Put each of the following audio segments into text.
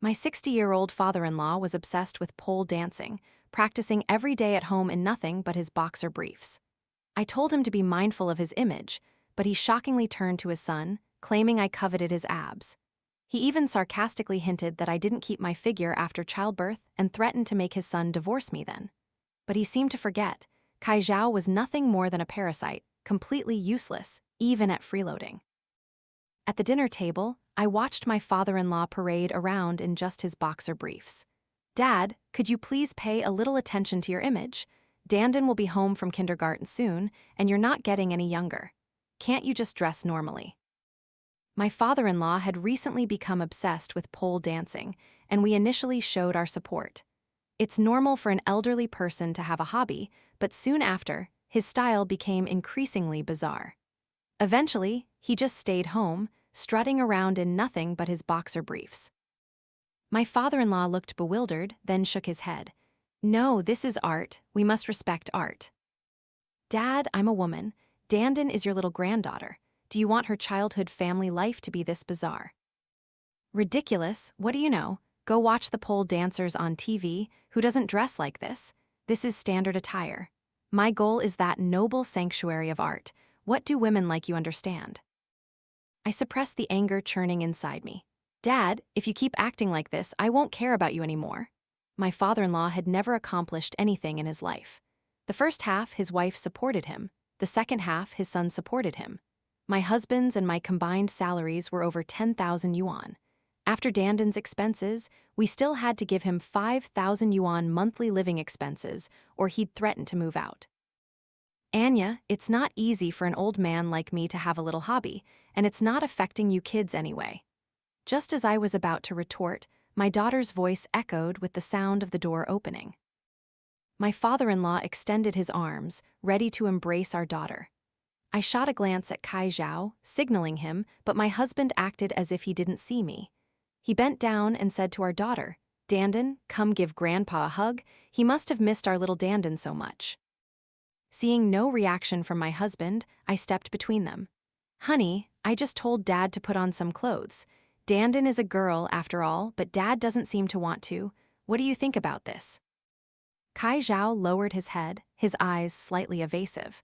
My 60-year-old father-in-law was obsessed with pole dancing, practicing every day at home in nothing but his boxer briefs. I told him to be mindful of his image, but he shockingly turned to his son, claiming I coveted his abs. He even sarcastically hinted that I didn't keep my figure after childbirth and threatened to make his son divorce me then. But he seemed to forget, Kai Zhao was nothing more than a parasite, completely useless, even at freeloading. At the dinner table, I watched my father-in-law parade around in just his boxer briefs. "Dad, could you please pay a little attention to your image? Dandon will be home from kindergarten soon, and you're not getting any younger. Can't you just dress normally?" My father-in-law had recently become obsessed with pole dancing, and we initially showed our support. It's normal for an elderly person to have a hobby, but soon after, his style became increasingly bizarre. Eventually, he just stayed home, strutting around in nothing but his boxer briefs. My father-in-law looked bewildered, then shook his head. "No, this is art. We must respect art." "Dad, I'm a woman. Dandon is your little granddaughter. Do you want her childhood family life to be this bizarre?" "Ridiculous. What do you know? Go watch the pole dancers on TV. Who doesn't dress like this? This is standard attire. My goal is that noble sanctuary of art. What do women like you understand?" I suppressed the anger churning inside me. "Dad, if you keep acting like this, I won't care about you anymore." My father-in-law had never accomplished anything in his life. The first half, his wife supported him. The second half, his son supported him. My husband's and my combined salaries were over 10,000 yuan. After Dandon's expenses, we still had to give him 5,000 yuan monthly living expenses, or he'd threaten to move out. "Anya, it's not easy for an old man like me to have a little hobby, and it's not affecting you kids anyway." Just as I was about to retort, my daughter's voice echoed with the sound of the door opening. My father-in-law extended his arms, ready to embrace our daughter. I shot a glance at Kai Zhao, signaling him, but my husband acted as if he didn't see me. He bent down and said to our daughter, "Dandon, come give Grandpa a hug. He must have missed our little Dandon so much." Seeing no reaction from my husband, I stepped between them. "Honey, I just told Dad to put on some clothes. Dandon is a girl, after all, but Dad doesn't seem to want to. What do you think about this?" Kai Zhao lowered his head, his eyes slightly evasive.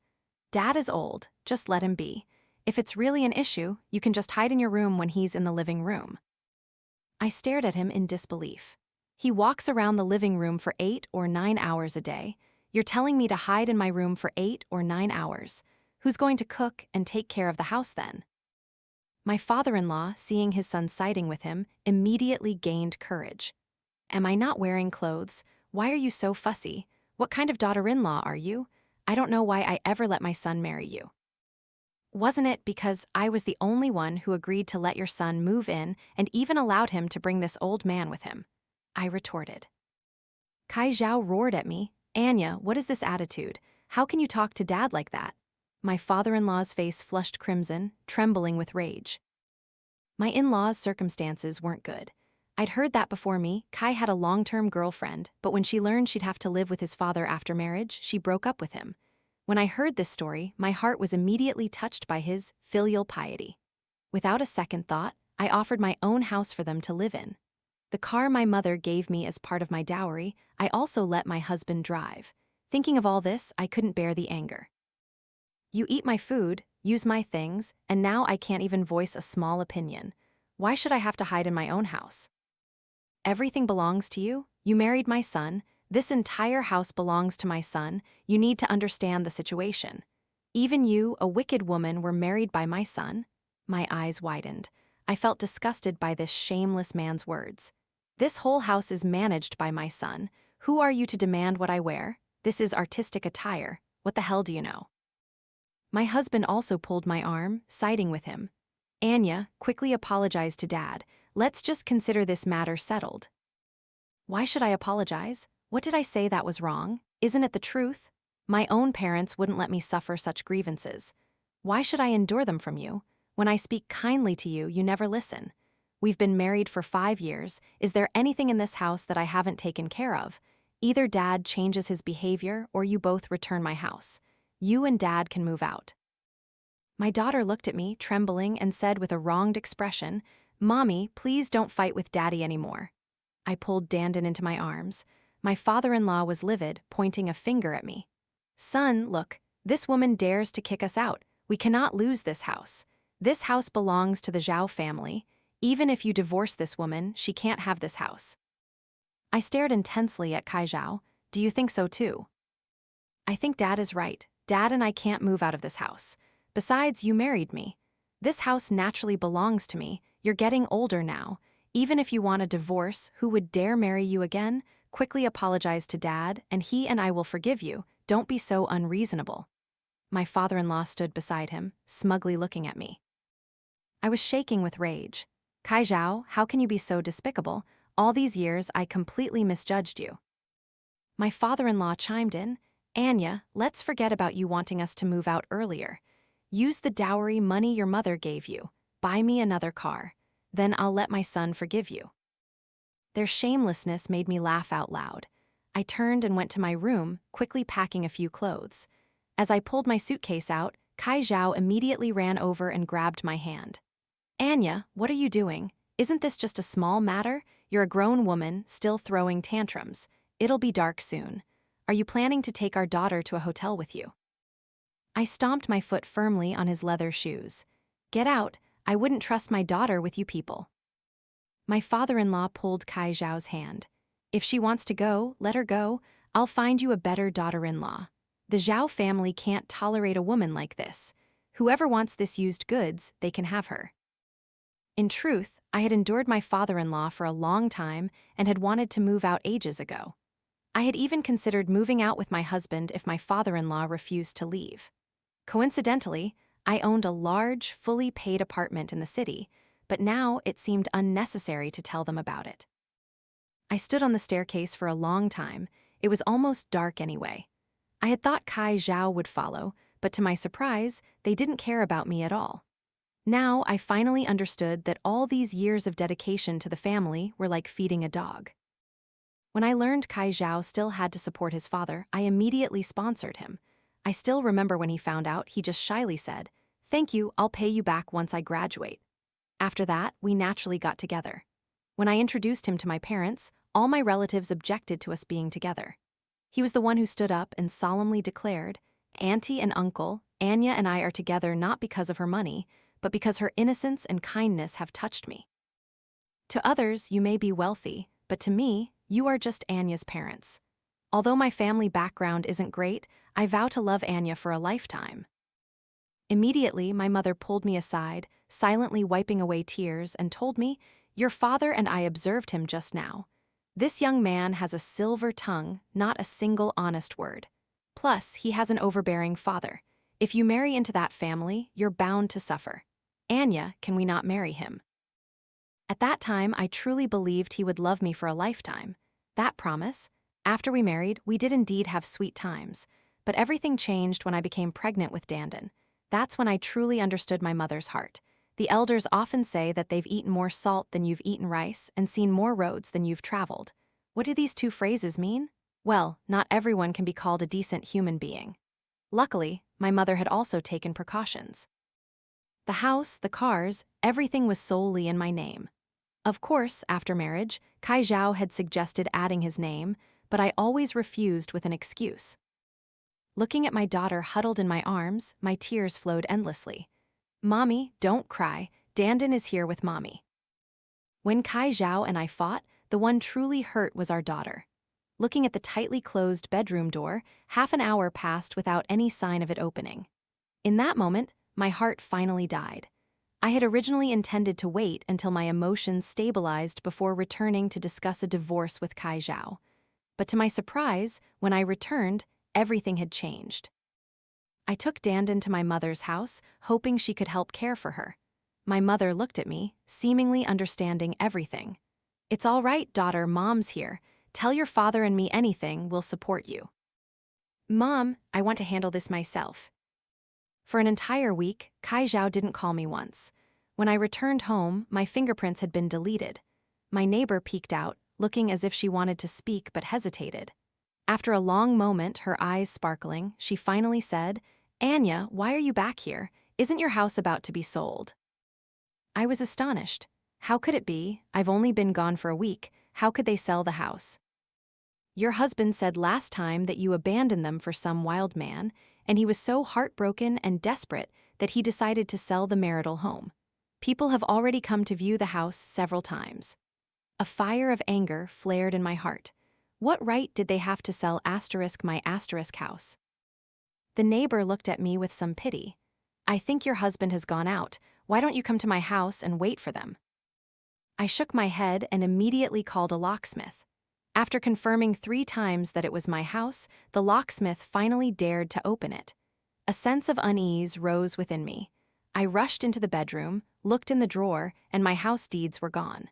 "Dad is old, just let him be. If it's really an issue, you can just hide in your room when he's in the living room." I stared at him in disbelief. "He walks around the living room for 8 or 9 hours a day. You're telling me to hide in my room for 8 or 9 hours. Who's going to cook and take care of the house then?" My father-in-law, seeing his son siding with him, immediately gained courage. "Am I not wearing clothes? Why are you so fussy? What kind of daughter-in-law are you? I don't know why I ever let my son marry you." "Wasn't it because I was the only one who agreed to let your son move in and even allowed him to bring this old man with him?" I retorted. Kai Zhao roared at me. "Anya, what is this attitude? How can you talk to Dad like that?" My father-in-law's face flushed crimson, trembling with rage. My in-laws' circumstances weren't good. I'd heard that before me. Kai had a long-term girlfriend, but when she learned she'd have to live with his father after marriage, she broke up with him. When I heard this story, my heart was immediately touched by his filial piety. Without a second thought, I offered my own house for them to live in. The car my mother gave me as part of my dowry, I also let my husband drive. Thinking of all this, I couldn't bear the anger. "You eat my food, use my things, and now I can't even voice a small opinion. Why should I have to hide in my own house? Everything belongs to you. You married my son. This entire house belongs to my son. You need to understand the situation. Even you, a wicked woman, were married by my son." My eyes widened. I felt disgusted by this shameless man's words. "This whole house is managed by my son. Who are you to demand what I wear? This is artistic attire. What the hell do you know?" My husband also pulled my arm, siding with him. "Anya, quickly apologize to Dad. Let's just consider this matter settled." "Why should I apologize? What did I say that was wrong? Isn't it the truth? My own parents wouldn't let me suffer such grievances. Why should I endure them from you? When I speak kindly to you, you never listen. We've been married for 5 years. Is there anything in this house that I haven't taken care of? Either Dad changes his behavior or you both return my house. You and Dad can move out." My daughter looked at me, trembling, and said with a wronged expression, "Mommy, please don't fight with Daddy anymore. I pulled Dandin into my arms. My father-in-law was livid, pointing a finger at me. Son, look, this woman dares to kick us out. We cannot lose this house. This house belongs to the Zhao family. Even if you divorce this woman, she can't have this house. I stared intensely at Kai Zhao. Do you think so too? I think Dad is right. Dad and I can't move out of this house. Besides, you married me. This house naturally belongs to me. You're getting older now. Even if you want a divorce, who would dare marry you again? Quickly apologize to Dad, and he and I will forgive you. Don't be so unreasonable. My father-in-law stood beside him, smugly looking at me. I was shaking with rage. Kai Zhao, how can you be so despicable? All these years, I completely misjudged you. My father-in-law chimed in. Anya, let's forget about you wanting us to move out earlier. Use the dowry money your mother gave you. Buy me another car. Then I'll let my son forgive you. Their shamelessness made me laugh out loud. I turned and went to my room, quickly packing a few clothes. As I pulled my suitcase out, Kai Zhao immediately ran over and grabbed my hand. Anya, what are you doing? Isn't this just a small matter? You're a grown woman, still throwing tantrums. It'll be dark soon. Are you planning to take our daughter to a hotel with you? I stomped my foot firmly on his leather shoes. Get out, I wouldn't trust my daughter with you people. My father-in-law pulled Kai Zhao's hand. If she wants to go, let her go. I'll find you a better daughter-in-law. The Zhao family can't tolerate a woman like this. Whoever wants this used goods, they can have her. In truth, I had endured my father-in-law for a long time and had wanted to move out ages ago. I had even considered moving out with my husband if my father-in-law refused to leave. Coincidentally, I owned a large, fully paid apartment in the city, but now it seemed unnecessary to tell them about it. I stood on the staircase for a long time. It was almost dark anyway. I had thought Kai Zhao would follow, but to my surprise, they didn't care about me at all. Now I finally understood that all these years of dedication to the family were like feeding a dog. When I learned Kai Zhao still had to support his father, I immediately sponsored him. I still remember when he found out, he just shyly said, "Thank you, I'll pay you back once I graduate." After that, we naturally got together. When I introduced him to my parents, all my relatives objected to us being together. He was the one who stood up and solemnly declared, "Auntie and uncle, Anya and I are together not because of her money, but because her innocence and kindness have touched me. To others, you may be wealthy, but to me, you are just Anya's parents. Although my family background isn't great, I vow to love Anya for a lifetime." Immediately, my mother pulled me aside, silently wiping away tears, and told me, "Your father and I observed him just now. This young man has a silver tongue, not a single honest word. Plus, he has an overbearing father. If you marry into that family, you're bound to suffer. Anya, can we not marry him?" At that time, I truly believed he would love me for a lifetime. That promise. After we married, we did indeed have sweet times, but everything changed when I became pregnant with Dandin. That's when I truly understood my mother's heart. The elders often say that they've eaten more salt than you've eaten rice and seen more roads than you've traveled. What do these two phrases mean? Well, not everyone can be called a decent human being. Luckily, my mother had also taken precautions. The house, the cars, everything was solely in my name. Of course, after marriage, Kai Zhao had suggested adding his name, but I always refused with an excuse. Looking at my daughter huddled in my arms, my tears flowed endlessly. "Mommy, don't cry. Dandin is here with Mommy." When Kai Zhao and I fought, the one truly hurt was our daughter. Looking at the tightly closed bedroom door, half an hour passed without any sign of it opening. In that moment, my heart finally died. I had originally intended to wait until my emotions stabilized before returning to discuss a divorce with Kai Zhao. But to my surprise, when I returned, everything had changed. I took Dandin to my mother's house, hoping she could help care for her. My mother looked at me, seemingly understanding everything. "It's all right, daughter, Mom's here. Tell your father and me anything, we'll support you." "Mom, I want to handle this myself." For an entire week, Kai Zhao didn't call me once. When I returned home, my fingerprints had been deleted. My neighbor peeked out, looking as if she wanted to speak but hesitated. After a long moment, her eyes sparkling, she finally said, "Anya, why are you back here? Isn't your house about to be sold?" I was astonished. How could it be? I've only been gone for a week. How could they sell the house? Your husband said last time that you abandoned them for some wild man, and he was so heartbroken and desperate that he decided to sell the marital home. People have already come to view the house several times. A fire of anger flared in my heart. What right did they have to sell my house? The neighbor looked at me with some pity. I think your husband has gone out. Why don't you come to my house and wait for them? I shook my head and immediately called a locksmith. After confirming 3 times that it was my house, the locksmith finally dared to open it. A sense of unease rose within me. I rushed into the bedroom, looked in the drawer, and my house deeds were gone.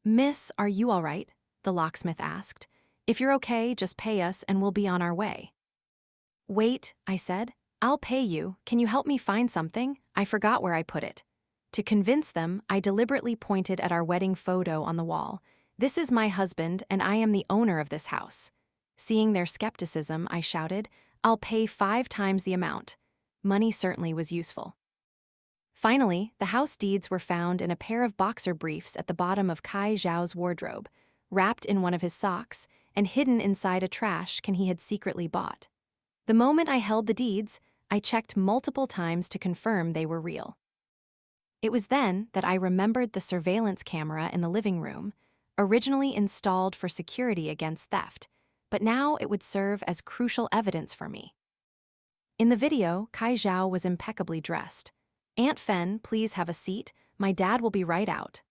"Miss, are you all right?" the locksmith asked. "If you're okay, just pay us and we'll be on our way." "Wait," I said. "I'll pay you. Can you help me find something? I forgot where I put it." To convince them, I deliberately pointed at our wedding photo on the wall. "This is my husband, and I am the owner of this house." Seeing their skepticism, I shouted, "I'll pay 5 times the amount." Money certainly was useful. Finally, the house deeds were found in a pair of boxer briefs at the bottom of Kai Zhao's wardrobe, wrapped in one of his socks, and hidden inside a trash can he had secretly bought. The moment I held the deeds, I checked multiple times to confirm they were real. It was then that I remembered the surveillance camera in the living room, originally installed for security against theft, but now it would serve as crucial evidence for me. In the video, Kai Zhao was impeccably dressed. "Aunt Fen, please have a seat. My dad will be right out."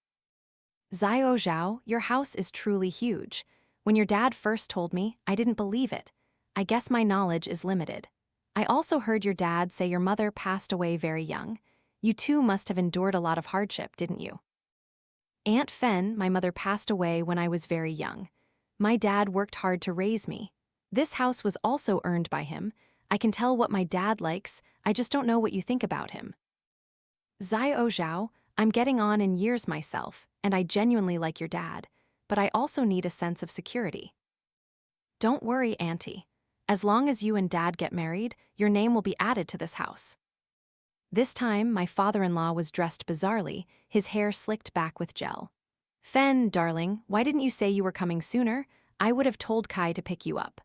"Xiao Zhao, your house is truly huge. When your dad first told me, I didn't believe it. I guess my knowledge is limited. I also heard your dad say your mother passed away very young. You too must have endured a lot of hardship, didn't you?" "Aunt Fen, my mother passed away when I was very young. My dad worked hard to raise me. This house was also earned by him. I can tell what my dad likes, I just don't know what you think about him." "Xiao Zhao, I'm getting on in years myself, and I genuinely like your dad, but I also need a sense of security." "Don't worry, Auntie. As long as you and Dad get married, your name will be added to this house." This time, my father-in-law was dressed bizarrely, his hair slicked back with gel. "Fen, darling, why didn't you say you were coming sooner? I would have told Kai to pick you up."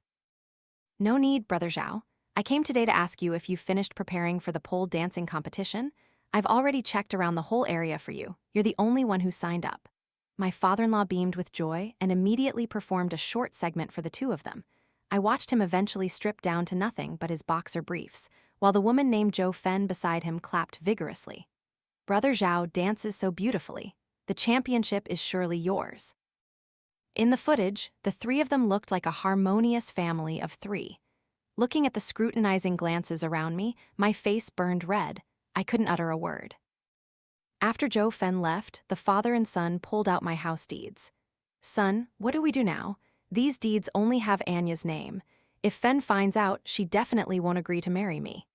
"No need, Brother Zhao. I came today to ask you if you've finished preparing for the pole dancing competition. I've already checked around the whole area for you. You're the only one who signed up." My father-in-law beamed with joy and immediately performed a short segment for the two of them. I watched him eventually strip down to nothing but his boxer briefs, while the woman named Zhou Fen beside him clapped vigorously. "Brother Zhao dances so beautifully. The championship is surely yours." In the footage, the 3 of them looked like a harmonious family of 3. Looking at the scrutinizing glances around me, my face burned red. I couldn't utter a word. After Zhou Fen left, the father and son pulled out my house deeds. "Son, what do we do now? These deeds only have Anya's name. If Fen finds out, she definitely won't agree to marry me."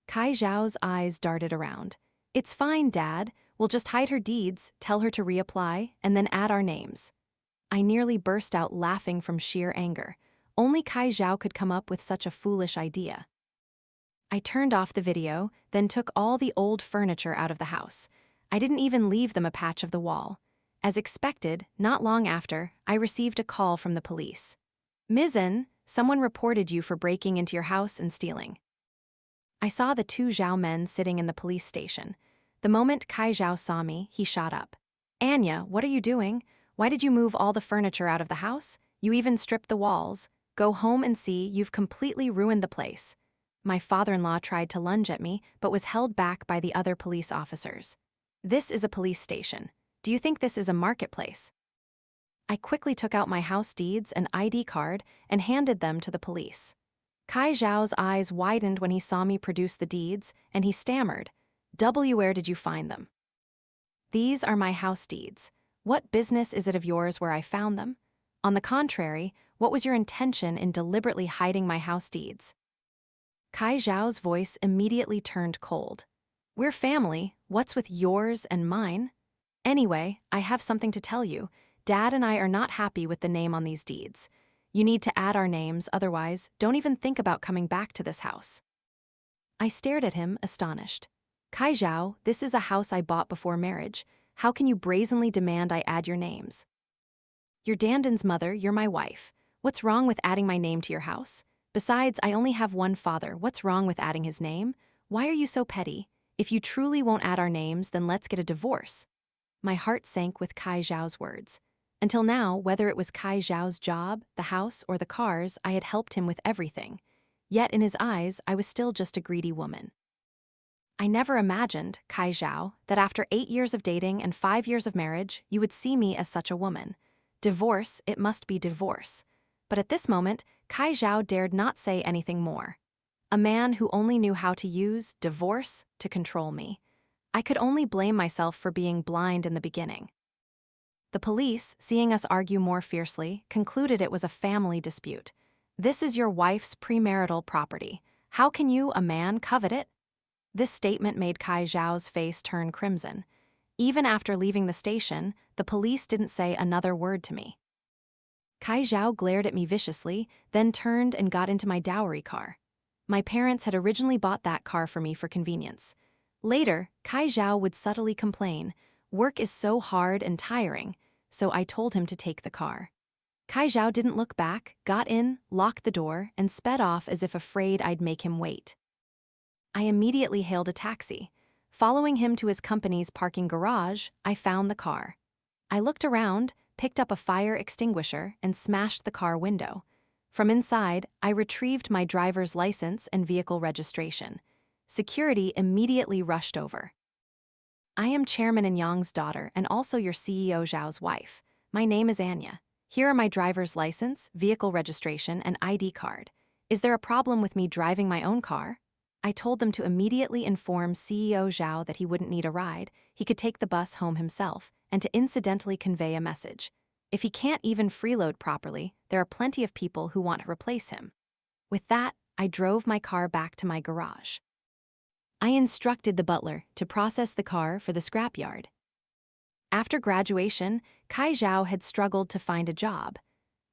Kai Zhao's eyes darted around. "It's fine, Dad. We'll just hide her deeds, tell her to reapply, and then add our names." I nearly burst out laughing from sheer anger. Only Kai Zhao could come up with such a foolish idea. I turned off the video, then took all the old furniture out of the house. I didn't even leave them a patch of the wall. As expected, not long after, I received a call from the police. "Ms. N, someone reported you for breaking into your house and stealing." I saw the 2 Zhao men sitting in the police station. The moment Kai Zhao saw me, he shot up. "Anya, what are you doing? Why did you move all the furniture out of the house? You even stripped the walls. Go home and see, you've completely ruined the place." My father-in-law tried to lunge at me, but was held back by the other police officers. "This is a police station. Do you think this is a marketplace?" I quickly took out my house deeds and ID card and handed them to the police. Kai Zhao's eyes widened when he saw me produce the deeds, and he stammered, "Where did you find them?" "These are my house deeds. What business is it of yours where I found them? On the contrary, what was your intention in deliberately hiding my house deeds?" Kai Zhao's voice immediately turned cold. "We're family. What's with yours and mine? Anyway, I have something to tell you. Dad and I are not happy with the name on these deeds. You need to add our names, otherwise, don't even think about coming back to this house." I stared at him, astonished. "Kai Zhao, this is a house I bought before marriage. How can you brazenly demand I add your names?" You're Danden's mother, you're my wife. What's wrong with adding my name to your house? Besides, I only have one father. What's wrong with adding his name? Why are you so petty? If you truly won't add our names, then let's get a divorce. My heart sank with Kai Zhao's words. Until now, whether it was Kai Zhao's job, the house, or the cars, I had helped him with everything. Yet in his eyes, I was still just a greedy woman. I never imagined, Kai Zhao, that after 8 years of dating and 5 years of marriage, you would see me as such a woman. Divorce, it must be divorce. But at this moment, Kai Zhao dared not say anything more. A man who only knew how to use divorce to control me. I could only blame myself for being blind in the beginning. The police, seeing us argue more fiercely, concluded it was a family dispute. This is your wife's premarital property. How can you, a man, covet it? This statement made Kai Zhao's face turn crimson. Even after leaving the station, the police didn't say another word to me. Kai Zhao glared at me viciously, then turned and got into my dowry car. My parents had originally bought that car for me for convenience. Later, Kai Zhao would subtly complain, "Work is so hard and tiring," so I told him to take the car. Kai Zhao didn't look back, got in, locked the door, and sped off as if afraid I'd make him wait. I immediately hailed a taxi. Following him to his company's parking garage, I found the car. I looked around, picked up a fire extinguisher, and smashed the car window. From inside, I retrieved my driver's license and vehicle registration. Security immediately rushed over. "I am Chairman and Yang's daughter and also your CEO Zhao's wife. My name is Anya. Here are my driver's license, vehicle registration, and ID card. Is there a problem with me driving my own car?" I told them to immediately inform CEO Zhao that he wouldn't need a ride, he could take the bus home himself, and to incidentally convey a message. If he can't even freeload properly, there are plenty of people who want to replace him. With that, I drove my car back to my garage. I instructed the butler to process the car for the scrapyard. After graduation, Kai Zhao had struggled to find a job.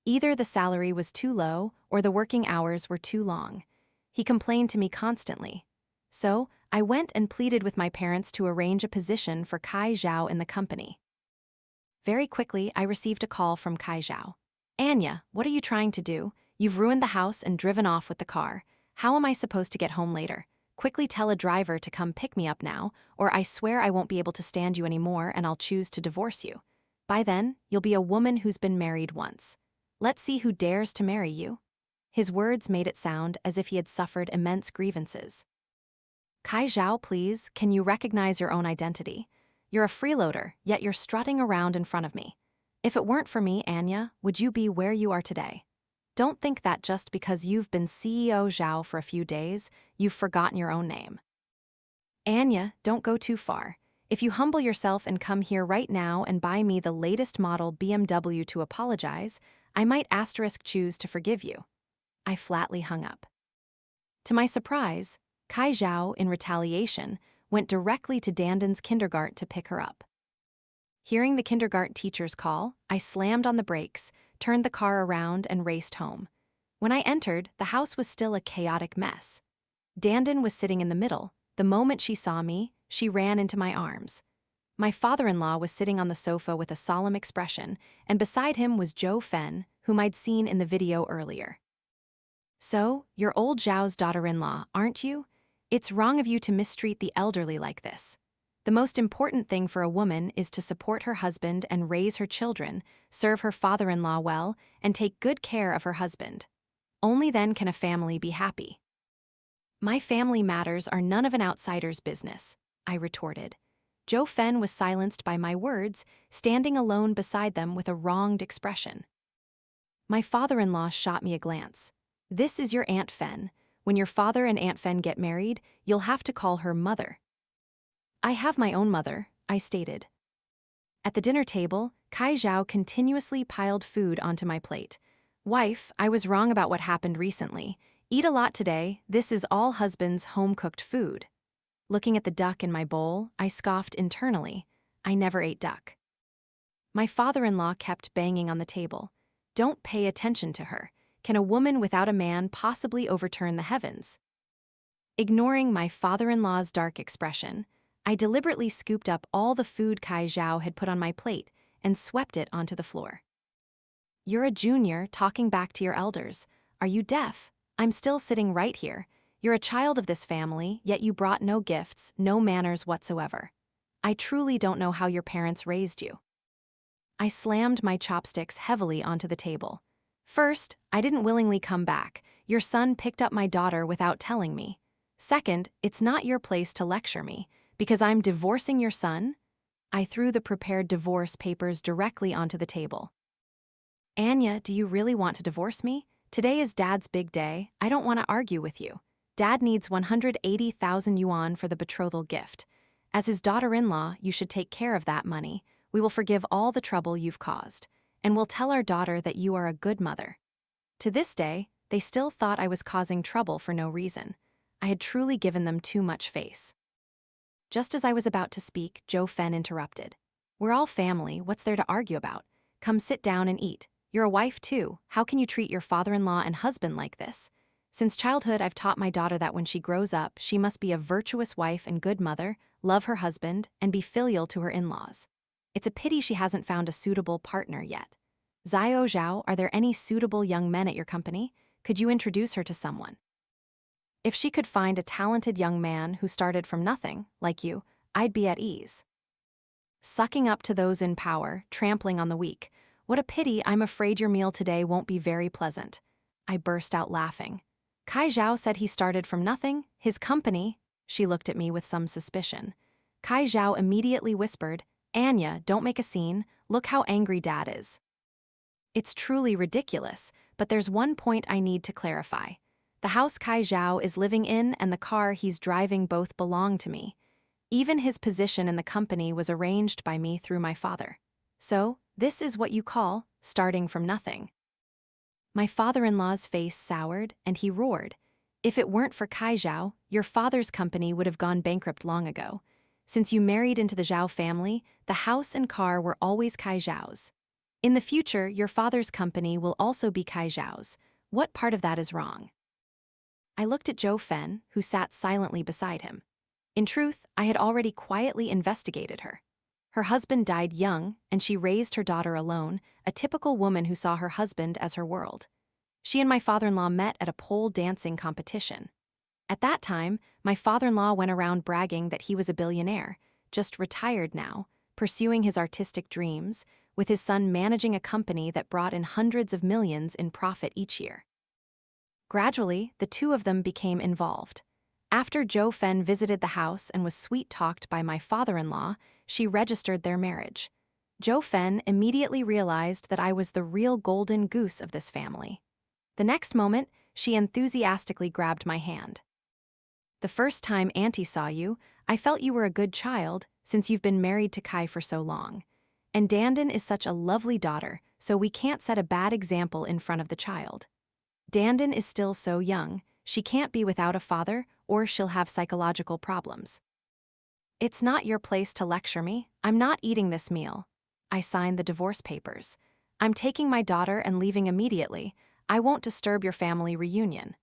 Either the salary was too low or the working hours were too long. He complained to me constantly. So, I went and pleaded with my parents to arrange a position for Kai Zhao in the company. Very quickly, I received a call from Kai Zhao. "Anya, what are you trying to do? You've ruined the house and driven off with the car. How am I supposed to get home later? Quickly tell a driver to come pick me up now, or I swear I won't be able to stand you anymore and I'll choose to divorce you. By then, you'll be a woman who's been married once. Let's see who dares to marry you." His words made it sound as if he had suffered immense grievances. "Kai Zhao, please, can you recognize your own identity? You're a freeloader, yet you're strutting around in front of me. If it weren't for me, Anya, would you be where you are today? Don't think that just because you've been CEO Zhao for a few days, you've forgotten your own name. Anya, don't go too far. If you humble yourself and come here right now and buy me the latest model BMW to apologize, I might choose to forgive you." I flatly hung up. To my surprise, Kai Zhao, in retaliation, went directly to Danden's kindergarten to pick her up. Hearing the kindergarten teacher's call, I slammed on the brakes, turned the car around, and raced home. When I entered, the house was still a chaotic mess. Danden was sitting in the middle. The moment she saw me, she ran into my arms. My father-in-law was sitting on the sofa with a solemn expression, and beside him was Zhou Fen, whom I'd seen in the video earlier. "So, you're old Zhao's daughter-in-law, aren't you? It's wrong of you to mistreat the elderly like this. The most important thing for a woman is to support her husband and raise her children, serve her father-in-law well, and take good care of her husband. Only then can a family be happy." "My family matters are none of an outsider's business," I retorted. Zhou Fen was silenced by my words, standing alone beside them with a wronged expression. My father-in-law shot me a glance. "This is your Aunt Fen. When your father and Aunt Fen get married, you'll have to call her mother." "I have my own mother," I stated. At the dinner table, Kai Zhao continuously piled food onto my plate. "Wife, I was wrong about what happened recently. Eat a lot today, this is all husband's home-cooked food." Looking at the duck in my bowl, I scoffed internally. I never ate duck. My father-in-law kept banging on the table. "Don't pay attention to her. Can a woman without a man possibly overturn the heavens?" Ignoring my father-in-law's dark expression, I deliberately scooped up all the food Kai Zhao had put on my plate and swept it onto the floor. You're a junior talking back to your elders. Are you deaf? I'm still sitting right here. You're a child of this family, yet you brought no gifts, no manners whatsoever. I truly don't know how your parents raised you. I slammed my chopsticks heavily onto the table. First, I didn't willingly come back. Your son picked up my daughter without telling me. Second, it's not your place to lecture me, because I'm divorcing your son? I threw the prepared divorce papers directly onto the table. Anya, do you really want to divorce me? Today is Dad's big day. I don't want to argue with you. Dad needs 180,000 yuan for the betrothal gift. As his daughter-in-law, you should take care of that money. We will forgive all the trouble you've caused, and we'll tell our daughter that you are a good mother. To this day, they still thought I was causing trouble for no reason. I had truly given them too much face. Just as I was about to speak, Joe Fen interrupted. We're all family, what's there to argue about? Come sit down and eat. You're a wife too. How can you treat your father-in-law and husband like this? Since childhood, I've taught my daughter that when she grows up, she must be a virtuous wife and good mother, love her husband, and be filial to her in-laws. It's a pity she hasn't found a suitable partner yet. Xiao Zhao, are there any suitable young men at your company? Could you introduce her to someone? If she could find a talented young man who started from nothing, like you, I'd be at ease. Sucking up to those in power, trampling on the weak. What a pity, I'm afraid your meal today won't be very pleasant. I burst out laughing. Kai Zhao said he started from nothing, his company. She looked at me with some suspicion. Kai Zhao immediately whispered, Anya, don't make a scene, look how angry Dad is. It's truly ridiculous, but there's one point I need to clarify. The house Kai Zhao is living in and the car he's driving both belong to me. Even his position in the company was arranged by me through my father. So, this is what you call starting from nothing. My father-in-law's face soured, and he roared. If it weren't for Kai Zhao, your father's company would have gone bankrupt long ago. Since you married into the Zhao family, the house and car were always Kai Zhao's. In the future, your father's company will also be Kai Zhao's. What part of that is wrong? I looked at Joe Fen, who sat silently beside him. In truth, I had already quietly investigated her. Her husband died young, and she raised her daughter alone, a typical woman who saw her husband as her world. She and my father-in-law met at a pole dancing competition. At that time, my father-in-law went around bragging that he was a billionaire, just retired now, pursuing his artistic dreams, with his son managing a company that brought in hundreds of millions in profit each year. Gradually, the two of them became involved. After Joe Fen visited the house and was sweet-talked by my father-in-law, she registered their marriage. Joe Fen immediately realized that I was the real golden goose of this family. The next moment, she enthusiastically grabbed my hand. The first time Auntie saw you, I felt you were a good child, since you've been married to Kai for so long. And Dandan is such a lovely daughter, so we can't set a bad example in front of the child. Dandan is still so young, she can't be without a father, or she'll have psychological problems. It's not your place to lecture me. I'm not eating this meal. I signed the divorce papers. I'm taking my daughter and leaving immediately. I won't disturb your family reunion.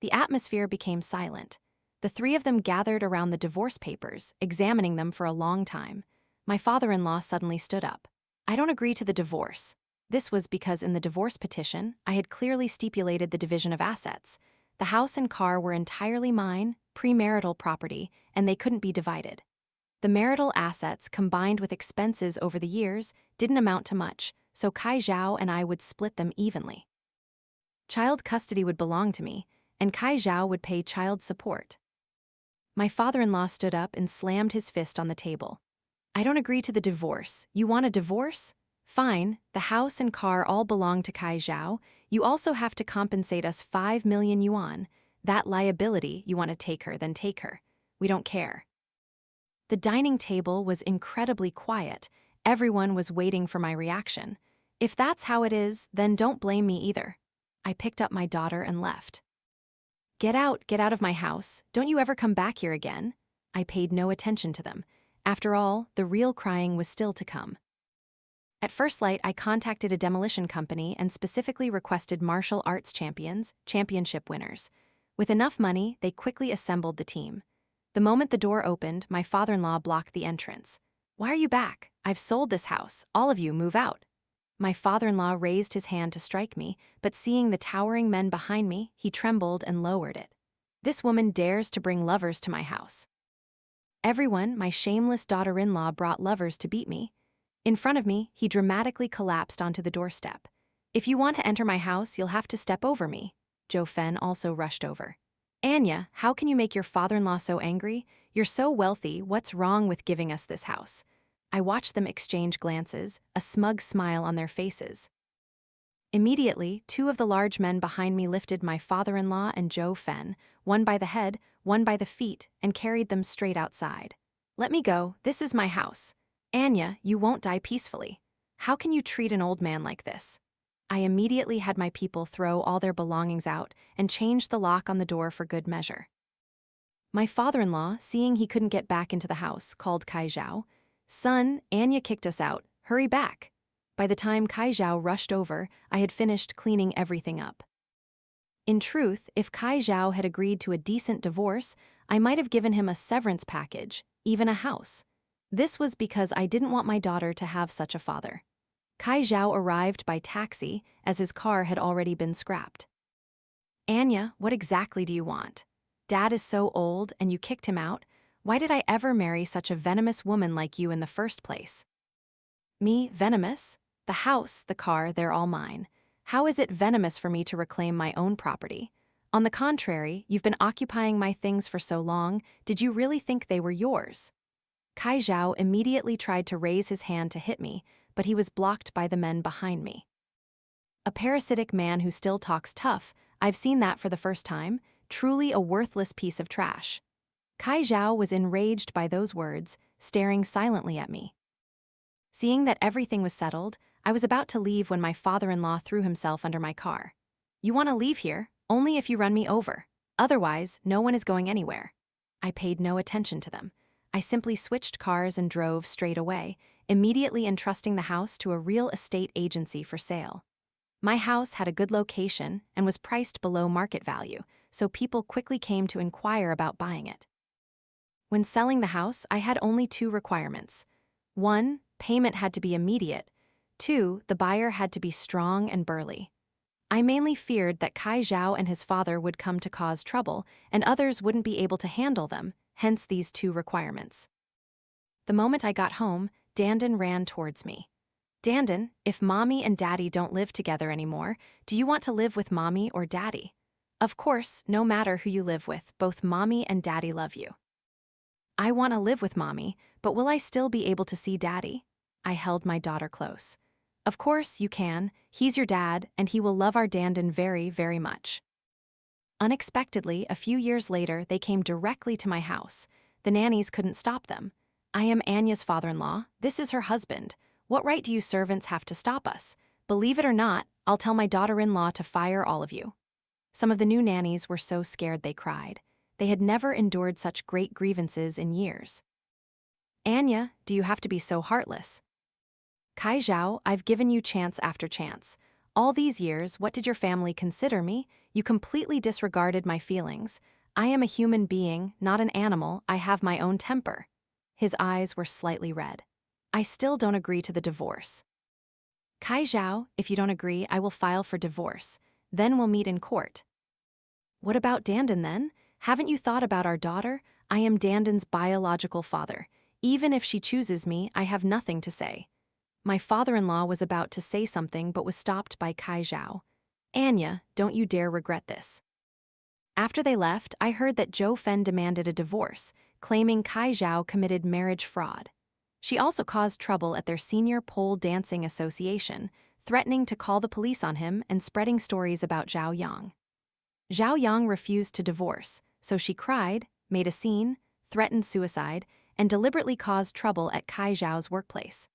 The atmosphere became silent. The three of them gathered around the divorce papers, examining them for a long time. My father-in-law suddenly stood up. I don't agree to the divorce. This was because in the divorce petition, I had clearly stipulated the division of assets. The house and car were entirely mine, premarital property, and they couldn't be divided. The marital assets, combined with expenses over the years, didn't amount to much, so Kai Zhao and I would split them evenly. Child custody would belong to me, and Kai Zhao would pay child support. My father-in-law stood up and slammed his fist on the table. I don't agree to the divorce. You want a divorce? Fine, the house and car all belong to Kai Zhao. You also have to compensate us 5 million yuan. That liability, you want to take her, then take her. We don't care. The dining table was incredibly quiet. Everyone was waiting for my reaction. If that's how it is, then don't blame me either. I picked up my daughter and left. Get out of my house. Don't you ever come back here again. I paid no attention to them. After all, the real crying was still to come. At first light, I contacted a demolition company and specifically requested martial arts champions, championship winners. With enough money, they quickly assembled the team. The moment the door opened, my father-in-law blocked the entrance. Why are you back? I've sold this house. All of you move out. My father-in-law raised his hand to strike me, but seeing the towering men behind me, he trembled and lowered it. This woman dares to bring lovers to my house. Everyone, my shameless daughter-in-law, brought lovers to beat me. In front of me, he dramatically collapsed onto the doorstep. If you want to enter my house, you'll have to step over me. Joe Fen also rushed over. Anya, how can you make your father-in-law so angry? You're so wealthy, what's wrong with giving us this house? I watched them exchange glances, a smug smile on their faces. Immediately, two of the large men behind me lifted my father-in-law and Joe Fen, one by the head, one by the feet, and carried them straight outside. Let me go, this is my house. Anya, you won't die peacefully. How can you treat an old man like this? I immediately had my people throw all their belongings out and change the lock on the door for good measure. My father-in-law, seeing he couldn't get back into the house, called Kai Zhao. Son, Anya kicked us out, hurry back. By the time Kai Zhao rushed over, I had finished cleaning everything up. In truth, if Kai Zhao had agreed to a decent divorce, I might have given him a severance package, even a house. This was because I didn't want my daughter to have such a father. Kai Zhao arrived by taxi, as his car had already been scrapped. Anya, what exactly do you want? Dad is so old and you kicked him out. Why did I ever marry such a venomous woman like you in the first place? Me, venomous? The house, the car, they're all mine. How is it venomous for me to reclaim my own property? On the contrary, you've been occupying my things for so long, did you really think they were yours? Kai Zhao immediately tried to raise his hand to hit me, but he was blocked by the men behind me. A parasitic man who still talks tough, I've seen that for the first time, truly a worthless piece of trash. Kai Zhao was enraged by those words, staring silently at me. Seeing that everything was settled, I was about to leave when my father-in-law threw himself under my car. You want to leave here? Only if you run me over. Otherwise, no one is going anywhere. I paid no attention to them. I simply switched cars and drove straight away, immediately entrusting the house to a real estate agency for sale. My house had a good location and was priced below market value, so people quickly came to inquire about buying it. When selling the house, I had only two requirements. 1, payment had to be immediate. 2, the buyer had to be strong and burly. I mainly feared that Kai Zhao and his father would come to cause trouble, and others wouldn't be able to handle them, hence these two requirements. The moment I got home, Dandan ran towards me. Dandan, if Mommy and Daddy don't live together anymore, do you want to live with Mommy or Daddy? Of course, no matter who you live with, both Mommy and Daddy love you. I want to live with Mommy, but will I still be able to see Daddy? I held my daughter close. Of course, you can. He's your dad, and he will love our Dandan very, very much. Unexpectedly, a few years later, they came directly to my house. The nannies couldn't stop them. I am Anya's father-in-law. This is her husband. What right do you servants have to stop us? Believe it or not, I'll tell my daughter-in-law to fire all of you. Some of the new nannies were so scared they cried. They had never endured such great grievances in years. Anya, do you have to be so heartless? Kai Zhao, I've given you chance after chance. All these years, what did your family consider me? You completely disregarded my feelings. I am a human being, not an animal. I have my own temper. His eyes were slightly red. I still don't agree to the divorce. Kai Zhao, if you don't agree, I will file for divorce. Then we'll meet in court. What about Dandan then? Haven't you thought about our daughter? I am Dandan's biological father. Even if she chooses me, I have nothing to say. My father-in-law was about to say something but was stopped by Kai Zhao. Anya, don't you dare regret this. After they left, I heard that Joe Fen demanded a divorce, claiming Kai Zhao committed marriage fraud. She also caused trouble at their senior pole dancing association, threatening to call the police on him and spreading stories about Zhao Yang. Zhao Yang refused to divorce, so she cried, made a scene, threatened suicide, and deliberately caused trouble at Kai Zhao's workplace.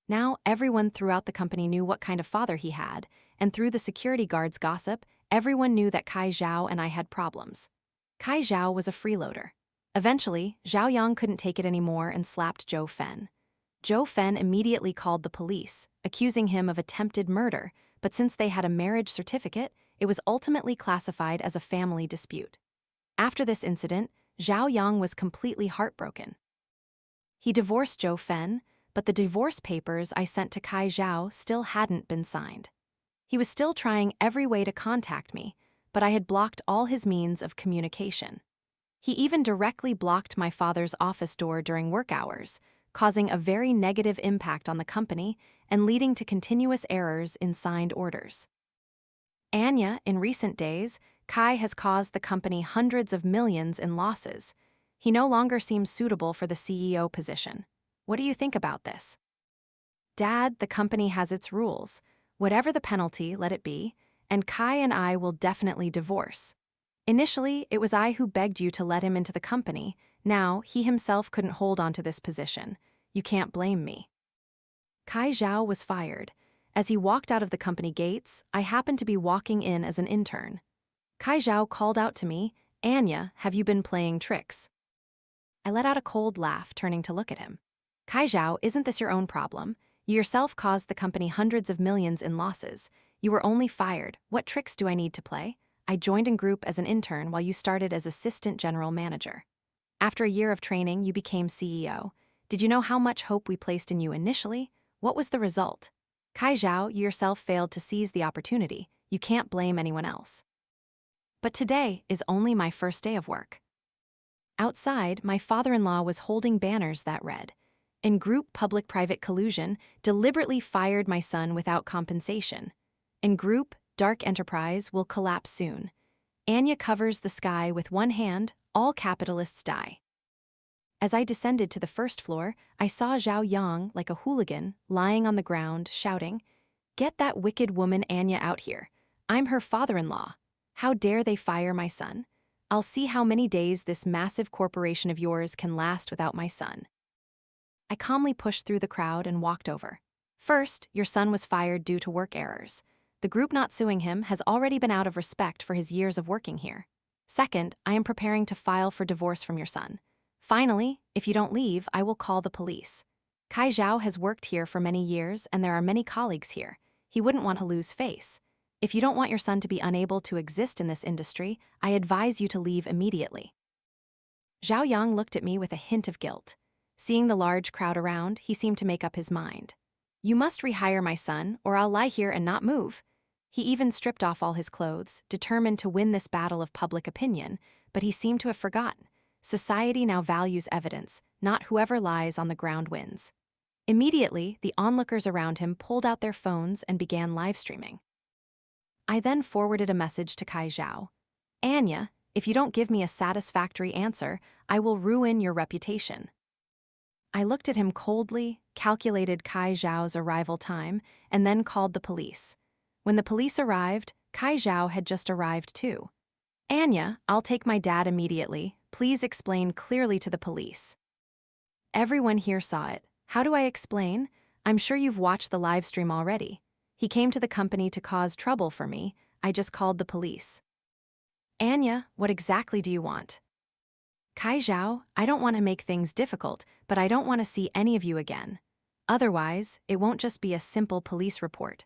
Now, everyone throughout the company knew what kind of father he had, and through the security guards' gossip, everyone knew that Kai Zhao and I had problems. Kai Zhao was a freeloader. Eventually, Zhao Yang couldn't take it anymore and slapped Joe Fen. Joe Fen immediately called the police, accusing him of attempted murder, but since they had a marriage certificate, it was ultimately classified as a family dispute. After this incident, Zhao Yang was completely heartbroken. He divorced Joe Fen, but the divorce papers I sent to Kai Zhao still hadn't been signed. He was still trying every way to contact me, but I had blocked all his means of communication. He even directly blocked my father's office door during work hours, causing a very negative impact on the company and leading to continuous errors in signed orders. Anya, in recent days, Kai has caused the company hundreds of millions in losses. He no longer seems suitable for the CEO position. What do you think about this? Dad, the company has its rules. Whatever the penalty, let it be, and Kai and I will definitely divorce. Initially, it was I who begged you to let him into the company. Now, he himself couldn't hold on to this position. You can't blame me. Kai Zhao was fired. As he walked out of the company gates, I happened to be walking in as an intern. Kai Zhao called out to me, "Anya, have you been playing tricks?" I let out a cold laugh, turning to look at him. Kai Zhao, isn't this your own problem? You yourself caused the company hundreds of millions in losses. You were only fired. What tricks do I need to play? I joined in group as an intern while you started as assistant general manager. After a year of training, you became CEO. Did you know how much hope we placed in you initially? What was the result? Kai Zhao, you yourself failed to seize the opportunity. You can't blame anyone else. But today is only my first day of work. Outside, my father-in-law was holding banners that read, "In group public-private collusion, deliberately fired my son without compensation. In group, dark enterprise will collapse soon. Anya covers the sky with one hand, all capitalists die." As I descended to the first floor, I saw Zhao Yang, like a hooligan, lying on the ground, shouting, "Get that wicked woman Anya out here. I'm her father-in-law. How dare they fire my son? I'll see how many days this massive corporation of yours can last without my son." I calmly pushed through the crowd and walked over. "First, your son was fired due to work errors. The group not suing him has already been out of respect for his years of working here. Second, I am preparing to file for divorce from your son. Finally, if you don't leave, I will call the police. Kai Zhao has worked here for many years and there are many colleagues here. He wouldn't want to lose face. If you don't want your son to be unable to exist in this industry, I advise you to leave immediately." Zhao Yang looked at me with a hint of guilt. Seeing the large crowd around, he seemed to make up his mind. "You must rehire my son, or I'll lie here and not move." He even stripped off all his clothes, determined to win this battle of public opinion, but he seemed to have forgotten. Society now values evidence, not whoever lies on the ground wins. Immediately, the onlookers around him pulled out their phones and began live streaming. I then forwarded a message to Kai Zhao. "Anya, if you don't give me a satisfactory answer, I will ruin your reputation." I looked at him coldly, calculated Kai Zhao's arrival time, and then called the police. When the police arrived, Kai Zhao had just arrived too. "Anya, I'll take my dad immediately. Please explain clearly to the police." Everyone here saw it. How do I explain? I'm sure you've watched the live stream already. He came to the company to cause trouble for me. I just called the police. "Anya, what exactly do you want?" "Kai Zhao, I don't want to make things difficult, but I don't want to see any of you again. Otherwise, it won't just be a simple police report."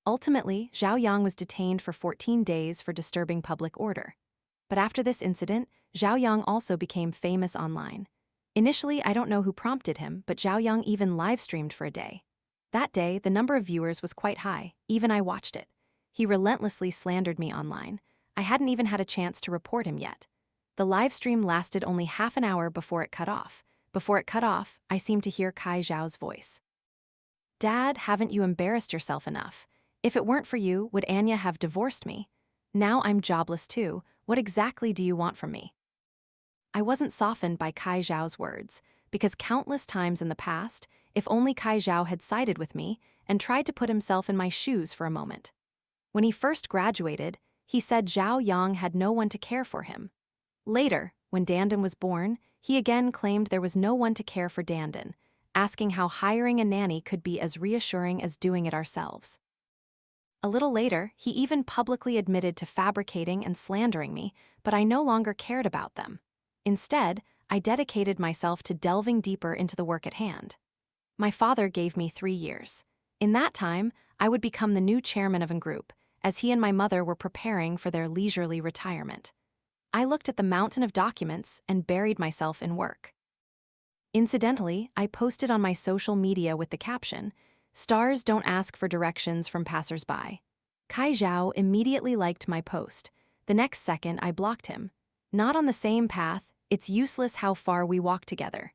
Ultimately, Zhao Yang was detained for 14 days for disturbing public order. But after this incident, Zhao Yang also became famous online. Initially, I don't know who prompted him, but Zhao Yang even live-streamed for a day. That day, the number of viewers was quite high. Even I watched it. He relentlessly slandered me online. I hadn't even had a chance to report him yet. The live stream lasted only half an hour before it cut off. Before it cut off, I seemed to hear Kai Zhao's voice. "Dad, haven't you embarrassed yourself enough? If it weren't for you, would Anya have divorced me? Now I'm jobless too. What exactly do you want from me?" I wasn't softened by Kai Zhao's words, because countless times in the past, if only Kai Zhao had sided with me and tried to put himself in my shoes for a moment. When he first graduated, he said Zhao Yang had no one to care for him. Later, when Dandan was born, he again claimed there was no one to care for Dandan, asking how hiring a nanny could be as reassuring as doing it ourselves. A little later, he even publicly admitted to fabricating and slandering me, but I no longer cared about them. Instead, I dedicated myself to delving deeper into the work at hand. My father gave me 3 years. In that time, I would become the new chairman of a group, as he and my mother were preparing for their leisurely retirement. I looked at the mountain of documents and buried myself in work. Incidentally, I posted on my social media with the caption, "Stars don't ask for directions from passersby." Kai Zhao immediately liked my post. The next second, I blocked him. Not on the same path, it's useless how far we walk together.